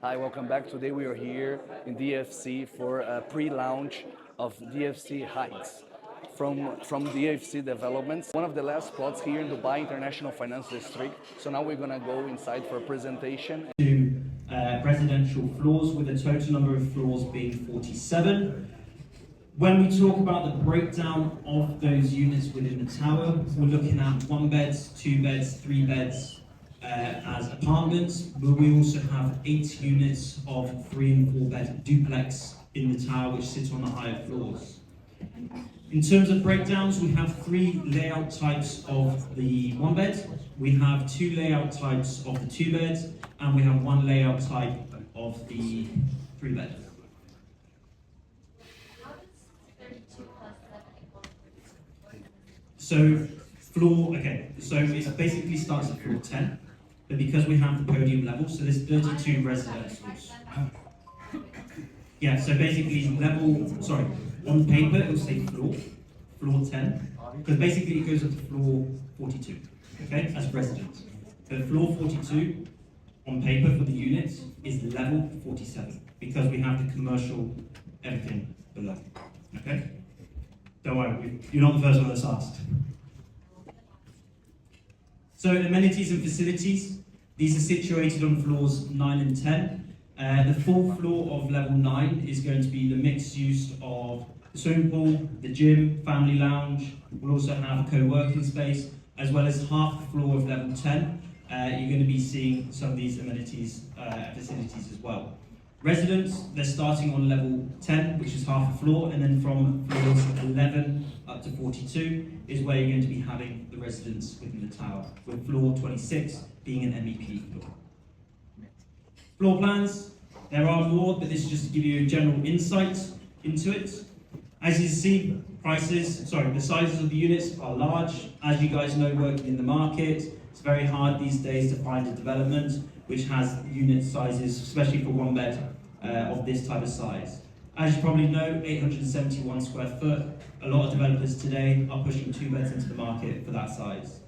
Hi, welcome back. Today we are here in DFC for a pre-launch of DFC Heights from DFC Developments. One of the last plots here in Dubai International Finance District. So now we're gonna go inside for a presentation. To residential floors with a total number of floors being 47. When we talk about the breakdown of those units within the tower, we're looking at 1 beds, 2 beds, 3 beds as apartments, but we also have 8 units of 3 and 4 bed duplex in the tower which sit on the higher floors. In terms of breakdowns, we have 3 layout types of the 1 bed, we have 2 layout types of the 2 beds, and we have 1 layout type of the 3 bed. So it basically starts at floor 10, but because we have the podium level, so there's 32 residentials. Yeah, so basically on paper it will say floor 10, because basically it goes up to floor 42, okay, as residence. But floor 42 on paper for the units is level 47, because we have the commercial everything below, okay? Don't worry, you're not the first one that's asked. So amenities and facilities, these are situated on floors 9 and 10. The full floor of level 9 is going to be the mixed use of the swimming pool, the gym, family lounge. We'll also have a co-working space, as well as half the floor of level 10. You're going to be seeing some of these amenities, facilities as well. Residents, they're starting on level 10, which is half a floor, and then from floors 11 up to 42 is where you're going to be having the residents within the tower, with floor 26 being an MEP floor. Floor plans, there are more, but this is just to give you a general insight into it. As you see, the sizes of the units are large. As you guys know, working in the market, it's very hard these days to find a development which has unit sizes, especially for 1 bed of this type of size. As you probably know, 871 square foot. A lot of developers today are pushing 2 beds into the market for that size.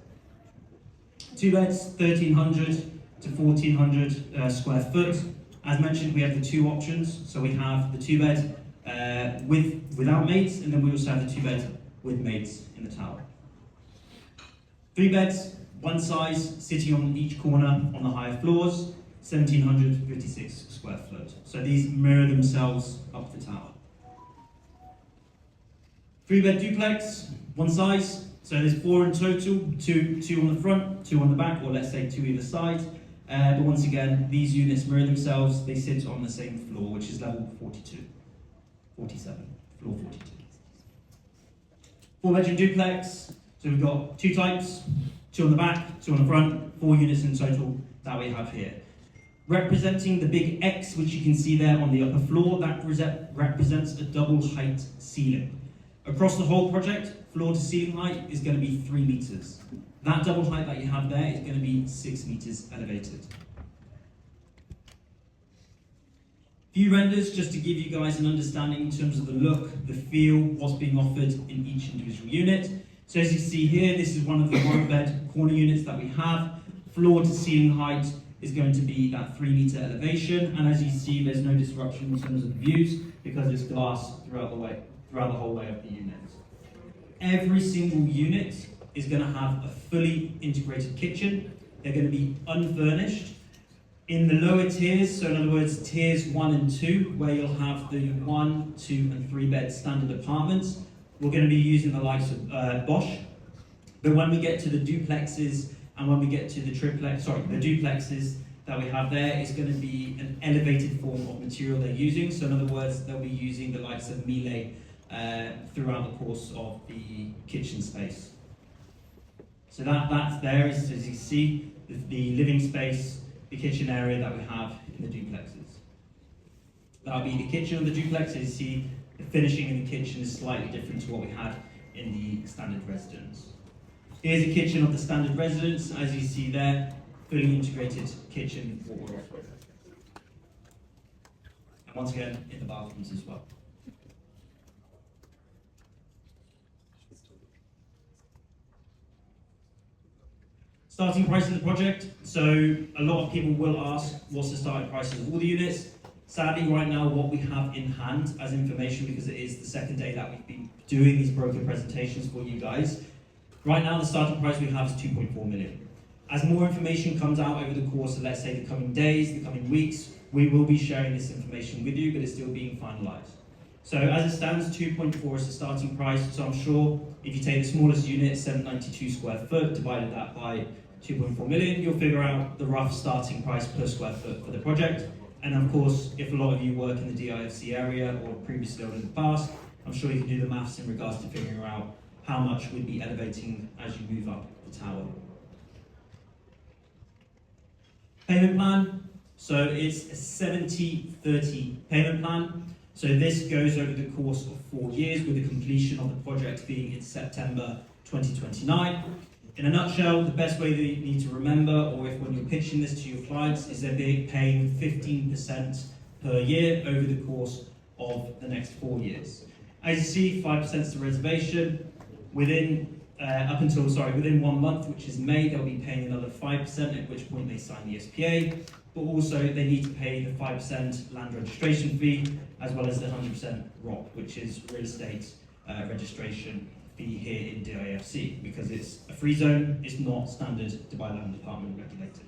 2 beds, 1,300 to 1,400 square foot. As mentioned, we have the 2 options. So we have the 2 bed without maids, and then we also have the 2 bed with maids in the tower. 3 beds, 1 size, sitting on each corner on the higher floors, 1,756 square foot. So these mirror themselves up the tower. 3 bed duplex, 1 size, so there's 4 in total, 2 on the front, 2 on the back, or let's say 2 either side. But once again, these units mirror themselves, they sit on the same floor, which is level 47, floor 42. 4 bedroom duplex, so we've got 2 types, 2 on the back, 2 on the front, 4 units in total that we have here. Representing the big X, which you can see there on the upper floor, that represents a double height ceiling. Across the whole project, floor to ceiling height is going to be 3 meters. That double height that you have there is going to be 6 meters elevated. Few renders just to give you guys an understanding in terms of the look, the feel, what's being offered in each individual unit. So as you see here, this is one of the 1 bed corner units that we have. Floor to ceiling height is going to be that 3 meter elevation, and as you see, there's no disruption in terms of views because it's glass throughout the whole way of the unit. Every single unit is going to have a fully integrated kitchen. They're going to be unfurnished. In the lower tiers, so in other words, tiers 1 and 2, where you'll have the 1, 2, and 3 bed standard apartments, we're going to be using the likes of Bosch. But when we get to the duplexes and when we get to the duplexes that we have there, it's going to be an elevated form of material they're using. So in other words, they'll be using the likes of Miele throughout the course of the kitchen space. So that's there, as you see, the living space, the kitchen area that we have in the duplexes. That'll be the kitchen of the duplex. As you see, the finishing in the kitchen is slightly different to what we had in the standard residence. Here's the kitchen of the standard residence. As you see there, fully integrated kitchen, what we're offering. And once again, in the bathrooms as well. Starting price of the project. So a lot of people will ask, what's the starting prices of all the units? Sadly, right now, what we have in hand as information, because it is the second day that we've been doing these broker presentations for you guys, right now the starting price we have is 2.4 million. As more information comes out over the course of, let's say, the coming days, the coming weeks, we will be sharing this information with you, but it's still being finalised. So as it stands, 2.4 is the starting price. So I'm sure if you take the smallest unit, 792 square foot, divided that by 2.4 million, you'll figure out the rough starting price per square foot for the project. And of course, if a lot of you work in the DIFC area or previously owned in the past, I'm sure you can do the maths in regards to figuring out how much we'd be elevating as you move up the tower. Payment plan. So it's a 70-30 payment plan. So this goes over the course of 4 years, with the completion of the project being in September 2029. In a nutshell, the best way that you need to remember, or if when you're pitching this to your clients, is they're paying 15% per year over the course of the next 4 years. As you see, 5% is the reservation. Within 1 month, which is May, they'll be paying another 5%, at which point they sign the SPA. But also they need to pay the 5% land registration fee, as well as the 100% ROC, which is real estate registration fee here in DIFC, because it's a free zone, it's not standard Dubai Land Department regulated.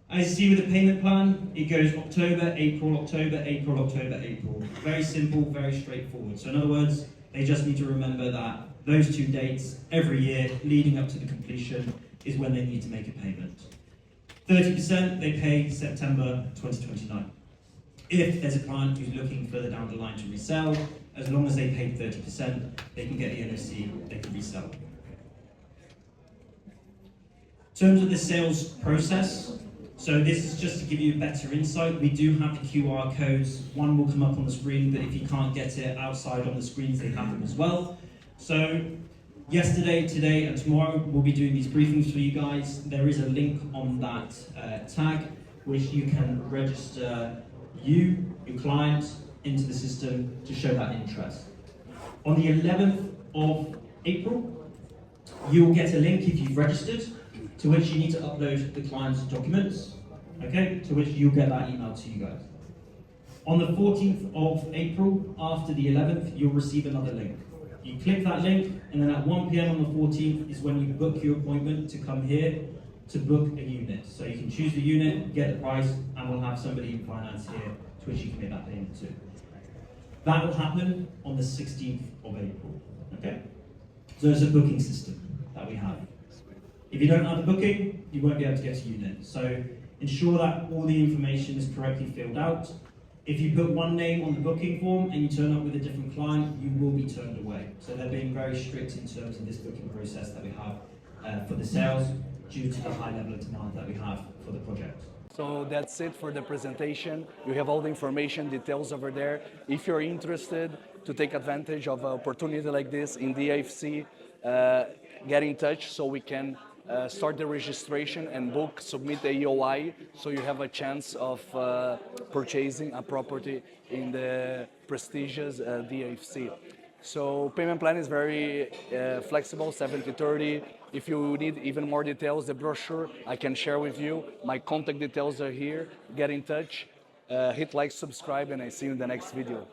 As you see with the payment plan, it goes October, April, October, April, October, April. Very simple, very straightforward. So in other words, they just need to remember that those 2 dates every year leading up to the completion is when they need to make a payment. 30% they pay September 2029. If there's a client who's looking further down the line to resell, as long as they pay 30%, they can get the NOC, they can resell. In terms of the sales process, so this is just to give you a better insight. We do have the QR codes. One will come up on the screen, but if you can't get it outside on the screens, they have them as well. So yesterday, today, and tomorrow, we'll be doing these briefings for you guys. There is a link on that tag, which you can register your client, into the system to show that interest. On the 11th of April, you'll get a link if you've registered, to which you need to upload the client's documents, okay, to which you'll get that email to you guys. On the 14th of April, after the 11th, you'll receive another link. You click that link, and then at 1 p.m. on the 14th is when you book your appointment to come here to book a unit. So you can choose the unit, get the price, and we'll have somebody in finance here to which you can make that payment to. That will happen on the 16th of April, okay? So it's a booking system that we have. If you don't have the booking, you won't be able to get a unit. So ensure that all the information is correctly filled out. If you put one name on the booking form and you turn up with a different client, you will be turned away. So they're being very strict in terms of this booking process that we have for the sales, due to the high level of demand that we have for the project. So that's it for the presentation. You have all the information, details over there. If you're interested to take advantage of an opportunity like this in DIFC, get in touch so we can start the registration and book, submit the EOI, so you have a chance of purchasing a property in the prestigious DIFC. So payment plan is very flexible, 70-30. If you need even more details, the brochure I can share with you. My contact details are here. Get in touch, hit like, subscribe, and I see you in the next video.